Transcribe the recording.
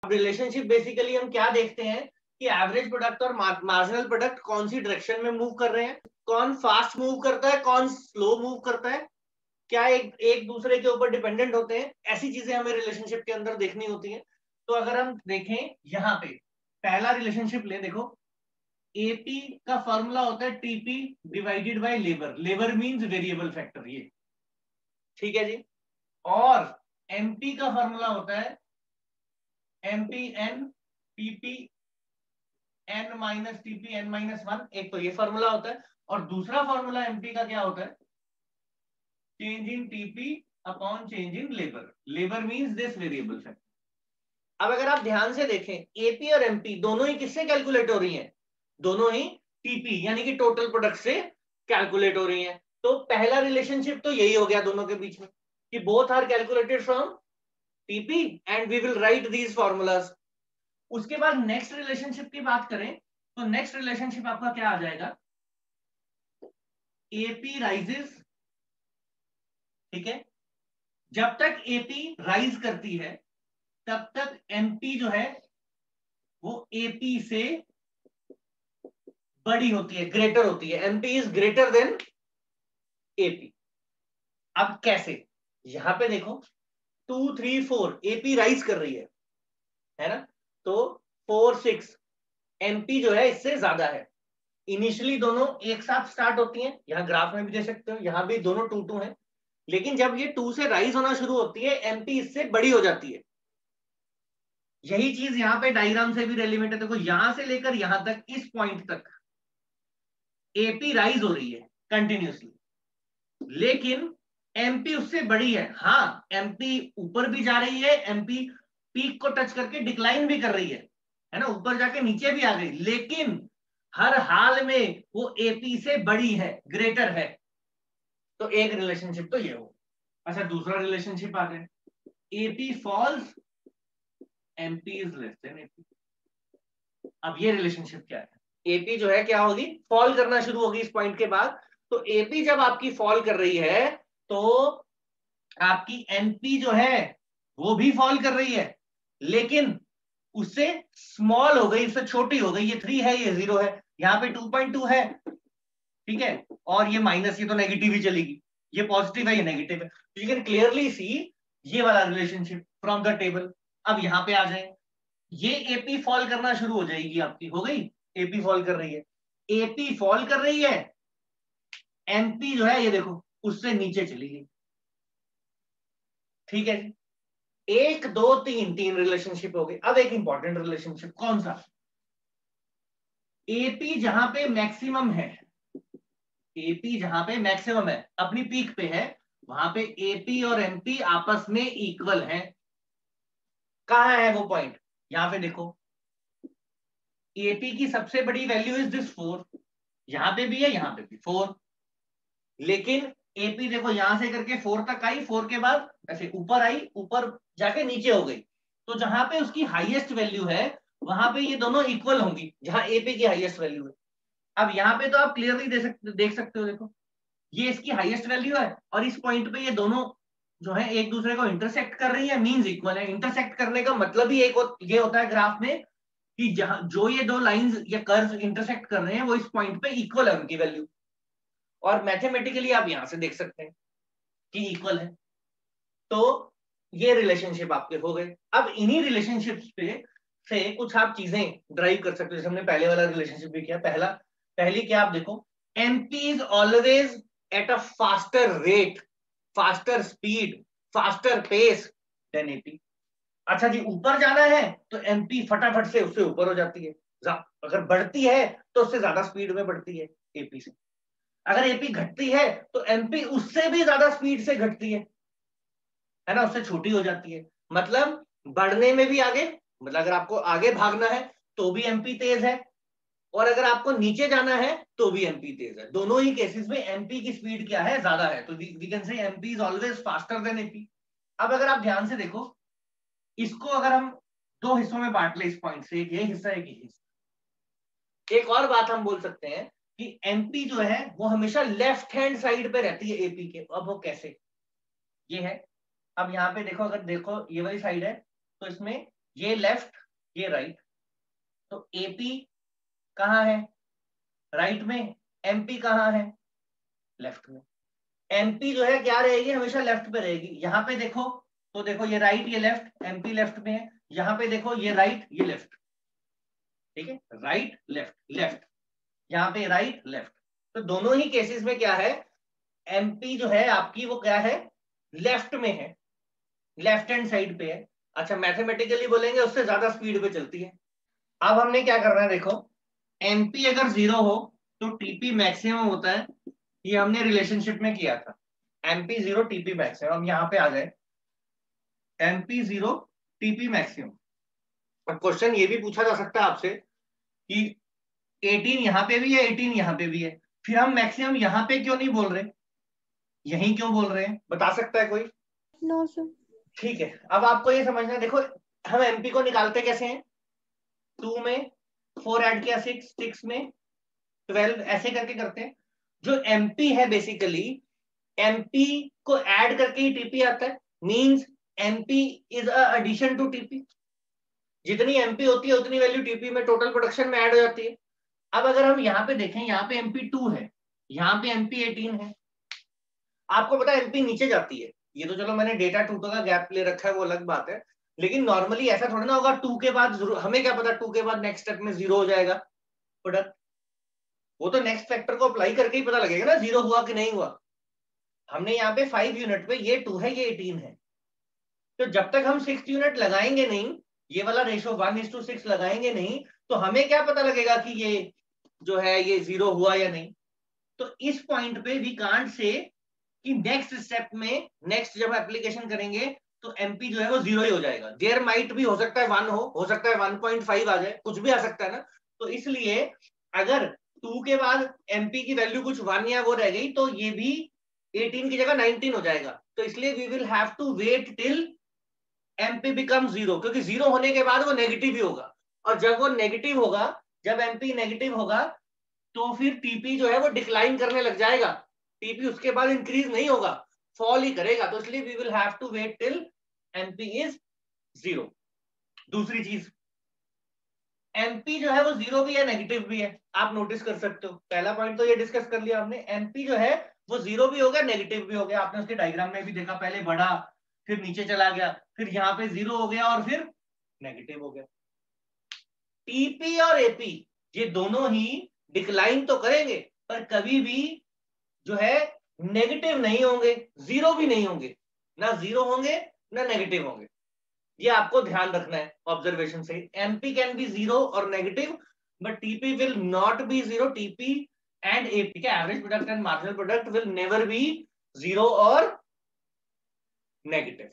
Relationship basically हम क्या देखते हैं कि एवरेज प्रोडक्ट और मार्जिनल प्रोडक्ट कौन सी डायरेक्शन में मूव कर रहे हैं, कौन फास्ट मूव करता है, कौन स्लो मूव करता है, क्या एक दूसरे के ऊपर डिपेंडेंट होते हैं, ऐसी चीजें हमें रिलेशनशिप के अंदर देखनी होती हैं। तो अगर हम देखें यहाँ पे पहला रिलेशनशिप ले, देखो एपी का फॉर्मूला होता है TP divided by labour, labour means variable factor, ये ठीक है जी। और एमपी का फॉर्मूला होता है MP n PP n minus TP n minus 1, एक तो ये फॉर्मूला होता है, और दूसरा फॉर्मूला एमपी का क्या होता है, change in TP upon change in labour, labour means this variable factor. अब अगर आप ध्यान से देखें एपी और एमपी दोनों ही किससे कैलकुलेट हो रही हैं, दोनों ही टीपी यानी कि टोटल प्रोडक्ट से कैलकुलेट हो रही हैं। तो पहला रिलेशनशिप तो यही हो गया दोनों के बीच में कि both are calculated from TP and we will write these formulas. उसके बाद नेक्स्ट रिलेशनशिप की बात करें तो नेक्स्ट रिलेशनशिप आपका क्या आ जाएगा, एपी राइजेस, ठीक है, जब तक एपी राइज करती है तब तक एमपी जो है वो एपी से बड़ी होती है, ग्रेटर होती है, MP is greater than AP. अब कैसे, यहां पे देखो 2 3 4 एपी राइज कर रही है ना, तो 4 6 एमपी जो है इससे ज्यादा है। इनिशियली दोनों एक साथ स्टार्ट होती हैं, यहां ग्राफ में भी दे सकते हो, यहां भी दोनों 2 2 हैं, लेकिन जब ये 2 से राइज होना शुरू होती है एमपी इससे बड़ी हो जाती है। यही चीज यहां पे डायग्राम से भी रेलिवेंट है, देखो यहां से लेकर यहां तक इस पॉइंट तक एपी राइज हो रही है कंटिन्यूसली, लेकिन एमपी उससे बड़ी है। हाँ एमपी ऊपर भी जा रही है, एमपी पीक को टच करके डिक्लाइन भी कर रही है ना, ऊपर जाके नीचे भी आ गई, लेकिन हर हाल में वो एपी से बड़ी है, ग्रेटर है। तो एक रिलेशनशिप तो ये हो। अच्छा दूसरा रिलेशनशिप आ गया, AP falls MP is less than AP. अब ये रिलेशनशिप क्या है, एपी जो है क्या होगी, फॉल करना शुरू होगी इस पॉइंट के बाद। तो एपी जब आपकी फॉल कर रही है तो आपकी एनपी जो है वो भी फॉल कर रही है, लेकिन उससे स्मॉल हो गई, उससे छोटी हो गई, ये 3 है ये 0 है, यहाँ पे 2.2 है, ठीक है, और ये माइनस, ये तो नेगेटिव ही चलेगी, ये पॉजिटिव है ये नेगेटिव है। तो यू कैन क्लियरली सी ये वाला रिलेशनशिप फ्रॉम द टेबल। अब यहाँ पे आ जाए, ये एपी फॉल करना शुरू हो जाएगी आपकी, हो गई, एपी फॉल कर रही है, एपी फॉल कर रही है, एमपी जो है ये देखो उससे नीचे चली गई, ठीक है जी। 1 2 3 3 रिलेशनशिप हो गई। अब एक इंपॉर्टेंट रिलेशनशिप कौन सा, एपी जहां पे मैक्सिमम है, एपी जहां पे मैक्सिमम है अपनी पीक पे है, वहां पे एपी और एमपी आपस में इक्वल हैं। कहां है वो पॉइंट, यहां पे देखो एपी की सबसे बड़ी वैल्यू इज दिस 4, यहां पे भी है यहां पे भी 4, लेकिन एपी देखो यहां से करके 4 तक आई, 4 के बाद ऐसे ऊपर आई, ऊपर जाके नीचे हो गई, तो जहां पे उसकी हाईएस्ट वैल्यू है वहां पे ये दोनों इक्वल होंगी, जहां एपी की हाईएस्ट वैल्यू है। अब यहाँ पे तो आप क्लियरली देख सकते हो, देखो ये इसकी हाईएस्ट वैल्यू है और इस पॉइंट पे ये दोनों जो है एक दूसरे को इंटरसेक्ट कर रही है, मींस इक्वल है। इंटरसेक्ट करने का मतलब ही ये होता है ग्राफ में कि जहां जो ये दो लाइंस या कर्व इंटरसेक्ट कर रहे हैं वो इस पॉइंट पे इक्वल है उनकी वैल्यू, और मैथमेटिकली आप यहां से देख सकते हैं कि इक्वल है। तो ये रिलेशनशिप आपके हो गए। अब इन्हीं रिलेशनशिप्स पे से कुछ आप चीजें ड्राइव कर सकते हो, जैसे हमने पहले वाला रिलेशनशिप भी किया। पहली क्या आप देखो, MP is always at a faster rate, faster speed, faster pace than AP. अच्छा जी ऊपर जाना है तो एमपी फटाफट से उससे ऊपर हो जाती है, अगर बढ़ती है तो उससे ज्यादा स्पीड में बढ़ती है एपी से, अगर एपी घटती है तो एमपी उससे भी ज्यादा स्पीड से घटती है ना, उससे छोटी हो जाती है। मतलब बढ़ने में भी आगे, मतलब अगर आपको आगे भागना है तो भी एमपी तेज है, और अगर आपको नीचे जाना है तो भी एमपी तेज है। दोनों ही केसेस में एमपी की स्पीड क्या है, ज्यादा है, तो we can say MP is always faster than AP. अब अगर आप ध्यान से देखो, इसको अगर हम दो हिस्सों में बांट ले, इस पॉइंट से एक ये हिस्सा एक ये हिस्सा। एक और बात हम बोल सकते हैं कि एमपी जो है वो हमेशा लेफ्ट हैंड साइड पे रहती है एपी के। अब वो कैसे, ये है, अब यहाँ पे देखो, अगर देखो ये वाली साइड है तो इसमें ये लेफ्ट ये राइट, तो एपी कहाँ है? राइट में। एमपी कहाँ है? लेफ्ट में। एमपी जो है क्या रहेगी? हमेशा लेफ्ट पे रहेगी। यहाँ पे देखो तो देखो ये राइट ये लेफ्ट, एमपी लेफ्ट में है। यहाँ पे देखो ये राइट ये लेफ्ट, ठीक है, राइट लेफ्ट लेफ्ट, यहाँ पे राइट लेफ्ट। तो दोनों ही केसेस में क्या है, एमपी जो है आपकी वो क्या है? लेफ्ट में है, लेफ्ट हैंड साइड पे है। अच्छा मैथमेटिकली बोलेंगे उससे ज्यादा स्पीड पे चलती है। अब हमने क्या करना है, देखो एमपी अगर 0 हो तो टीपी मैक्सिमम होता है, ये हमने रिलेशनशिप में किया था। MP 0 TP maximum. हम यहाँ पे आ गए, एमपी 0 टीपी मैक्सिमम। और क्वेश्चन ये भी पूछा जा सकता है आपसे कि 18 यहाँ पे भी है 18 यहाँ पे भी है, फिर हम मैक्सिमम यहाँ पे क्यों नहीं बोल रहे, यहीं क्यों बोल रहे हैं? बता सकता है कोई? No sir. ठीक है, अब आपको ये समझना है, देखो हम एमपी को निकालते कैसे हैं? 2 में 4 ऐड किया 6, 6 में 12, ऐसे करके करते हैं। जो एमपी है बेसिकली, एमपी को ऐड करके ही टीपी आता है, means MP is a addition to TP. जितनी एमपी होती है उतनी वैल्यू टीपी में टोटल प्रोडक्शन में ऐड हो जाती है। अब अगर हम यहाँ पे देखें, यहाँ पे एमपी 2 है, यहाँ पे एमपी 18 है। आपको पता है एमपी नीचे जाती है, ये तो चलो मैंने डेटा 2 का गैप ले रखा है वो अलग बात है, लेकिन नॉर्मली ऐसा थोड़ा ना होगा 2 के बाद हमें क्या पता 2 के बाद नेक्स्ट स्टेप में 0 हो जाएगा प्रोडक्ट। वो तो नेक्स्ट फैक्टर को अप्लाई करके ही पता लगेगा ना 0 हुआ कि नहीं हुआ। हमने यहाँ पे 5 यूनिट पे ये 2 है ये 18 है, तो जब तक हम 6 यूनिट लगाएंगे नहीं, ये वाला रेशो 1:6 लगाएंगे नहीं, तो हमें क्या पता लगेगा कि ये जो है ये 0 हुआ या नहीं। तो इस पॉइंट पे वी कांट से कि नेक्स्ट स्टेप में नेक्स्ट जब एप्लीकेशन करेंगे तो एमपी जो है वो 0 ही हो जाएगा। देयर माइट भी हो सकता है 1 हो सकता है 1.5 आ जाए, कुछ भी आ सकता है ना। तो इसलिए अगर 2 के बाद एमपी की वैल्यू कुछ 1 या वो रह गई तो ये भी 18 की जगह 19 हो जाएगा। तो इसलिए we will have to wait till MP become 0, क्योंकि 0 होने के बाद वो नेगेटिव ही होगा, और जब वो नेगेटिव होगा, जब एमपी नेगेटिव होगा तो फिर टीपी जो है वो डिक्लाइन करने लग जाएगा। टीपी उसके बाद इंक्रीज नहीं होगा, फॉल ही करेगा। तो इसलिए we will have to wait till MP is 0। दूसरी चीज, एमपी जो है वो 0 भी है नेगेटिव भी है, आप नोटिस कर सकते हो। पहला पॉइंट तो ये डिस्कस कर लिया हमने, एमपी जो है वो 0 भी हो गया नेगेटिव भी हो गया। आपने उसके डायग्राम में भी देखा, पहले बढ़ा फिर नीचे चला गया, फिर यहाँ पे 0 हो गया और फिर नेगेटिव हो गया। टीपी और एपी ये दोनों ही डिक्लाइन तो करेंगे पर कभी भी जो है नेगेटिव नहीं होंगे, 0 भी नहीं होंगे, ना 0 होंगे ना नेगेटिव होंगे। ये आपको ध्यान रखना है ऑब्जर्वेशन से। एमपी कैन बी 0 और negative, but TP will not be 0। TP and AP के average product and marginal product will never be 0 और नेगेटिव।